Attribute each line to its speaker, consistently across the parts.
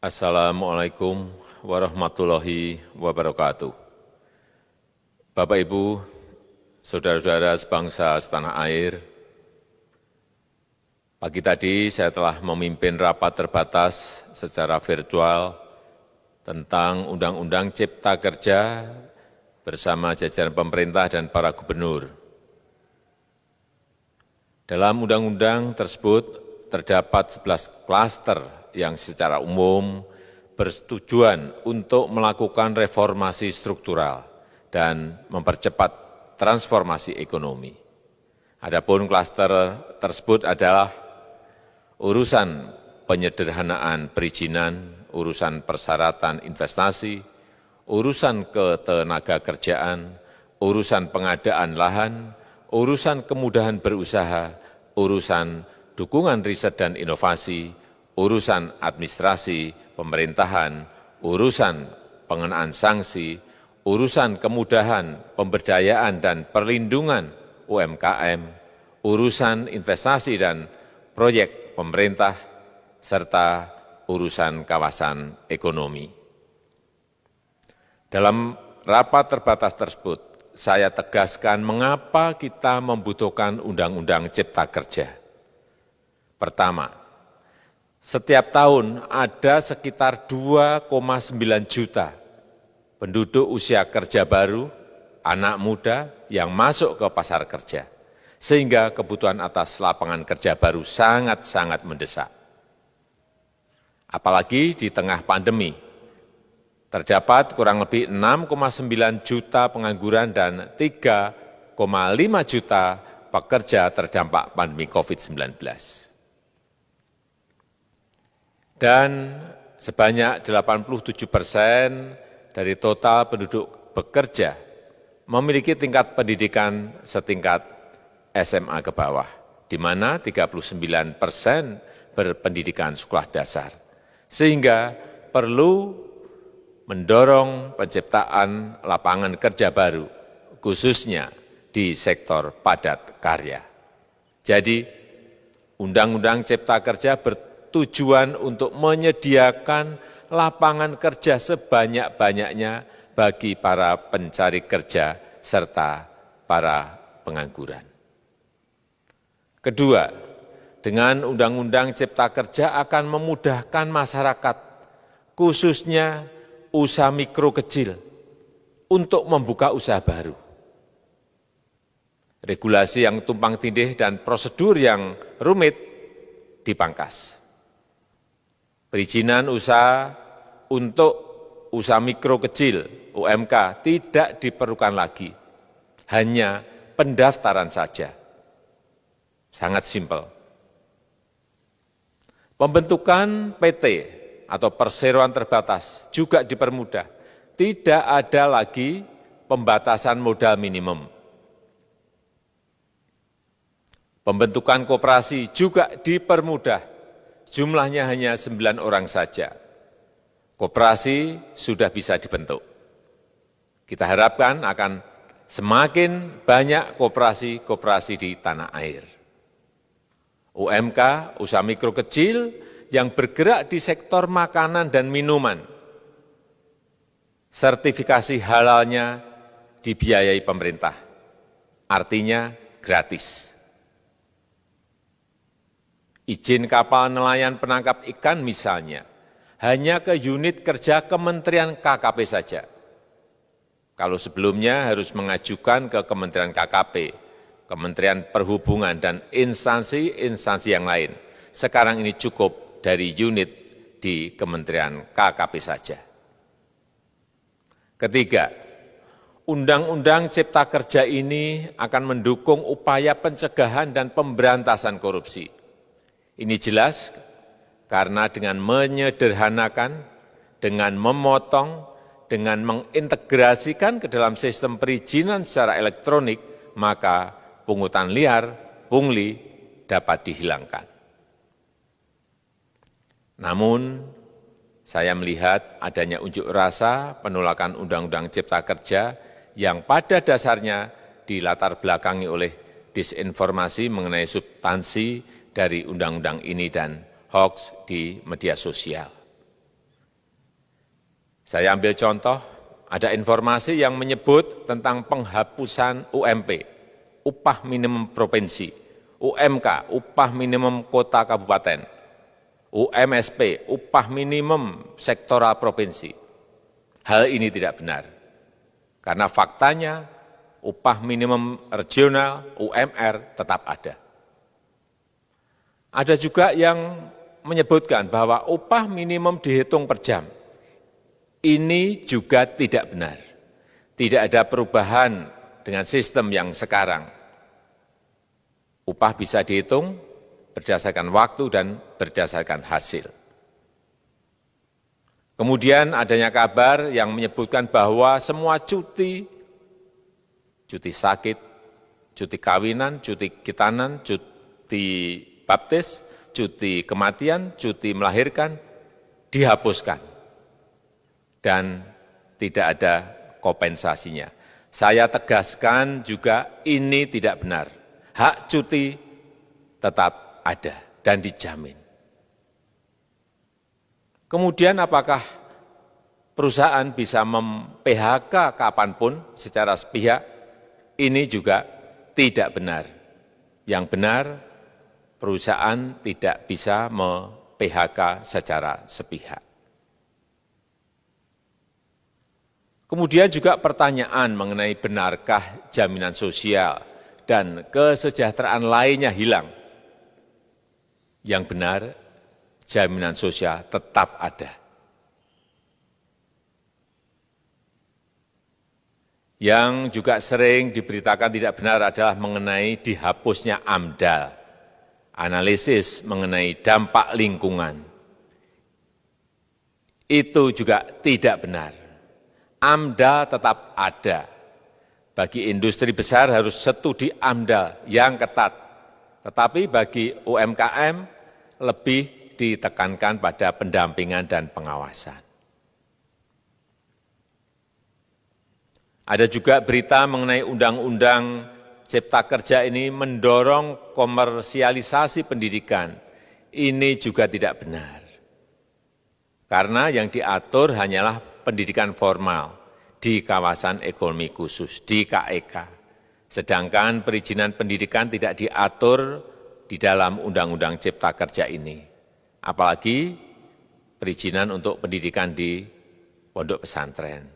Speaker 1: Assalamualaikum warahmatullahi wabarakatuh. Bapak, Ibu, saudara-saudara sebangsa setanah air, pagi tadi saya telah memimpin rapat terbatas secara virtual tentang Undang-Undang Cipta Kerja bersama jajaran pemerintah dan para gubernur. Dalam undang-undang tersebut terdapat 11 klaster yang secara umum bertujuan untuk melakukan reformasi struktural dan mempercepat transformasi ekonomi. Adapun klaster tersebut adalah urusan penyederhanaan perizinan, urusan persyaratan investasi, urusan ketenagakerjaan, urusan pengadaan lahan, urusan kemudahan berusaha, urusan dukungan riset dan inovasi, urusan administrasi pemerintahan, urusan pengenaan sanksi, urusan kemudahan pemberdayaan dan perlindungan UMKM, urusan investasi dan proyek pemerintah, serta urusan kawasan ekonomi. Dalam rapat terbatas tersebut, saya tegaskan mengapa kita membutuhkan Undang-Undang Cipta Kerja. Pertama, setiap tahun ada sekitar 2,9 juta penduduk usia kerja baru, anak muda yang masuk ke pasar kerja, sehingga kebutuhan atas lapangan kerja baru sangat-sangat mendesak. Apalagi di tengah pandemi, terdapat kurang lebih 6,9 juta pengangguran dan 3,5 juta pekerja terdampak pandemi COVID-19. Dan sebanyak 87% dari total penduduk bekerja memiliki tingkat pendidikan setingkat SMA ke bawah, di mana 39% berpendidikan sekolah dasar. Sehingga perlu mendorong penciptaan lapangan kerja baru, khususnya di sektor padat karya. Jadi, Undang-Undang Cipta Kerja bertujuan untuk menyediakan lapangan kerja sebanyak-banyaknya bagi para pencari kerja serta para pengangguran. Kedua, dengan Undang-Undang Cipta Kerja akan memudahkan masyarakat, khususnya usaha mikro kecil, untuk membuka usaha baru. Regulasi yang tumpang tindih dan prosedur yang rumit dipangkas. Perizinan usaha untuk usaha mikro kecil UMK tidak diperlukan lagi, hanya pendaftaran saja. Sangat simpel. Pembentukan PT atau perseroan terbatas juga dipermudah. Tidak ada lagi pembatasan modal minimum. Pembentukan koperasi juga dipermudah. Jumlahnya hanya 9 orang saja. Koperasi sudah bisa dibentuk. Kita harapkan akan semakin banyak koperasi-koperasi di tanah air. UMK, usaha mikro kecil yang bergerak di sektor makanan dan minuman. Sertifikasi halalnya dibiayai pemerintah, artinya gratis. Izin kapal nelayan penangkap ikan misalnya, hanya ke unit kerja Kementerian KKP saja. Kalau sebelumnya harus mengajukan ke Kementerian KKP, Kementerian Perhubungan, dan instansi-instansi yang lain. Sekarang ini cukup dari unit di Kementerian KKP saja. Ketiga, Undang-Undang Cipta Kerja ini akan mendukung upaya pencegahan dan pemberantasan korupsi. Ini jelas karena dengan menyederhanakan, dengan memotong, dengan mengintegrasikan ke dalam sistem perizinan secara elektronik, maka pungutan liar, pungli dapat dihilangkan. Namun, saya melihat adanya unjuk rasa penolakan Undang-Undang Cipta Kerja yang pada dasarnya dilatar belakangi oleh disinformasi mengenai substansi dari undang-undang ini dan hoax di media sosial. Saya ambil contoh, ada informasi yang menyebut tentang penghapusan UMP, upah minimum provinsi, UMK, upah minimum kota kabupaten, UMSP, upah minimum sektoral provinsi. Hal ini tidak benar, karena faktanya upah minimum regional, UMR, tetap ada. Ada juga yang menyebutkan bahwa upah minimum dihitung per jam. Ini juga tidak benar. Tidak ada perubahan dengan sistem yang sekarang. Upah bisa dihitung berdasarkan waktu dan berdasarkan hasil. Kemudian adanya kabar yang menyebutkan bahwa semua cuti sakit, cuti kawinan, cuti khitanan, cuti baptis, cuti kematian, cuti melahirkan, dihapuskan. Dan tidak ada kompensasinya. Saya tegaskan juga ini tidak benar. Hak cuti tetap ada dan dijamin. Kemudian apakah perusahaan bisa mem-PHK kapanpun secara sepihak? Ini juga tidak benar. Yang benar, perusahaan tidak bisa me-PHK secara sepihak. Kemudian juga pertanyaan mengenai benarkah jaminan sosial dan kesejahteraan lainnya hilang. Yang benar, jaminan sosial tetap ada. Yang juga sering diberitakan tidak benar adalah mengenai dihapusnya AMDAL, analisis mengenai dampak lingkungan. Itu juga tidak benar. AMDAL tetap ada. Bagi industri besar harus studi AMDAL yang ketat. Tetapi bagi UMKM lebih ditekankan pada pendampingan dan pengawasan. Ada juga berita mengenai Undang-Undang Cipta Kerja ini mendorong komersialisasi pendidikan. Ini juga tidak benar. Karena yang diatur hanyalah pendidikan formal di kawasan ekonomi khusus, di KEK. Sedangkan perizinan pendidikan tidak diatur di dalam Undang-Undang Cipta Kerja ini. Apalagi perizinan untuk pendidikan di pondok pesantren.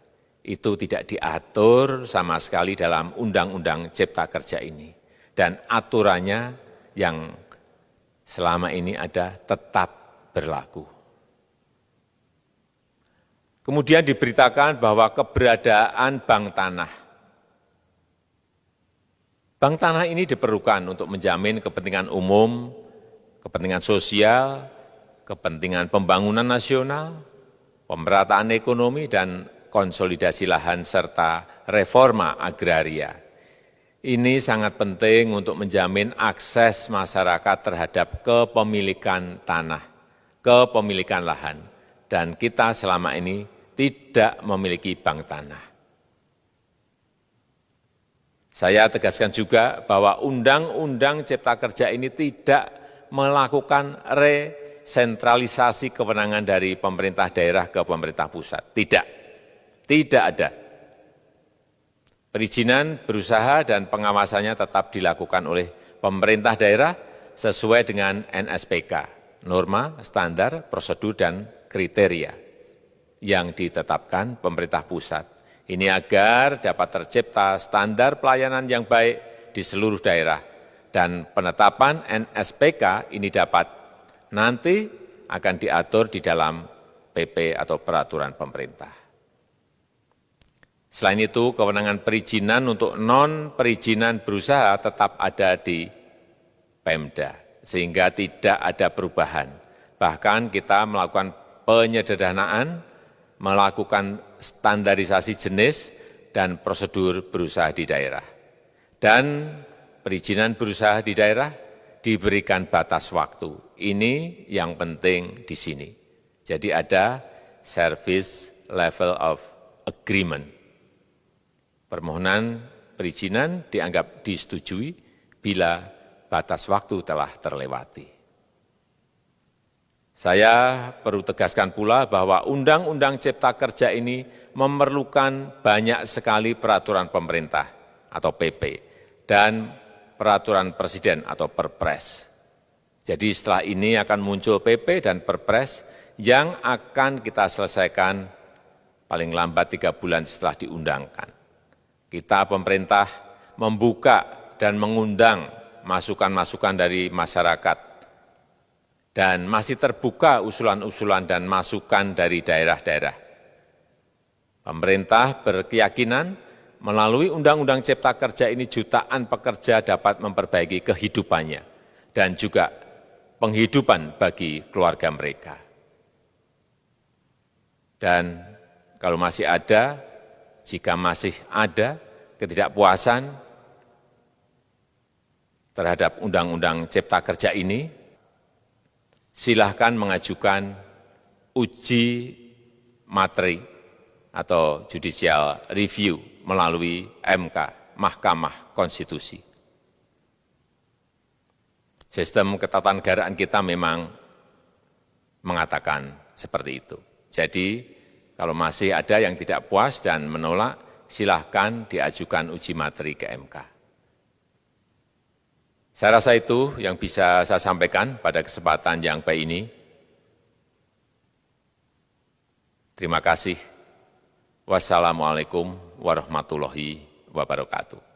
Speaker 1: Itu tidak diatur sama sekali dalam Undang-Undang Cipta Kerja ini. Dan aturannya yang selama ini ada tetap berlaku. Kemudian diberitakan bahwa keberadaan bank tanah. Bank tanah ini diperlukan untuk menjamin kepentingan umum, kepentingan sosial, kepentingan pembangunan nasional, pemerataan ekonomi, dan konsolidasi lahan serta reforma agraria. Ini sangat penting untuk menjamin akses masyarakat terhadap kepemilikan tanah, kepemilikan lahan, dan kita selama ini tidak memiliki bank tanah. Saya tegaskan juga bahwa Undang-Undang Cipta Kerja ini tidak melakukan resentralisasi kewenangan dari pemerintah daerah ke pemerintah pusat. Tidak ada. Perizinan berusaha dan pengawasannya tetap dilakukan oleh pemerintah daerah sesuai dengan NSPK, norma, standar, prosedur, dan kriteria yang ditetapkan pemerintah pusat. Ini agar dapat tercipta standar pelayanan yang baik di seluruh daerah. Dan penetapan NSPK ini dapat nanti akan diatur di dalam PP atau peraturan pemerintah. Selain itu, kewenangan perizinan untuk non-perizinan berusaha tetap ada di Pemda, sehingga tidak ada perubahan. Bahkan kita melakukan penyederhanaan, melakukan standarisasi jenis dan prosedur berusaha di daerah. Dan perizinan berusaha di daerah diberikan batas waktu. Ini yang penting di sini. Jadi ada service level of agreement. Permohonan perizinan dianggap disetujui bila batas waktu telah terlewati. Saya perlu tegaskan pula bahwa Undang-Undang Cipta Kerja ini memerlukan banyak sekali peraturan pemerintah atau PP dan peraturan presiden atau Perpres. Jadi setelah ini akan muncul PP dan Perpres yang akan kita selesaikan paling lambat 3 bulan setelah diundangkan. Kita pemerintah membuka dan mengundang masukan-masukan dari masyarakat dan masih terbuka usulan-usulan dan masukan dari daerah-daerah. Pemerintah berkeyakinan melalui Undang-Undang Cipta Kerja ini jutaan pekerja dapat memperbaiki kehidupannya dan juga penghidupan bagi keluarga mereka. Dan kalau masih ada, jika masih ada ketidakpuasan terhadap Undang-Undang Cipta Kerja ini, silahkan mengajukan uji materi atau judicial review melalui MK, Mahkamah Konstitusi. Sistem ketatanegaraan kita memang mengatakan seperti itu. Jadi, kalau masih ada yang tidak puas dan menolak, silahkan diajukan uji materi ke MK. Saya rasa itu yang bisa saya sampaikan pada kesempatan yang baik ini. Terima kasih. Wassalamualaikum warahmatullahi wabarakatuh.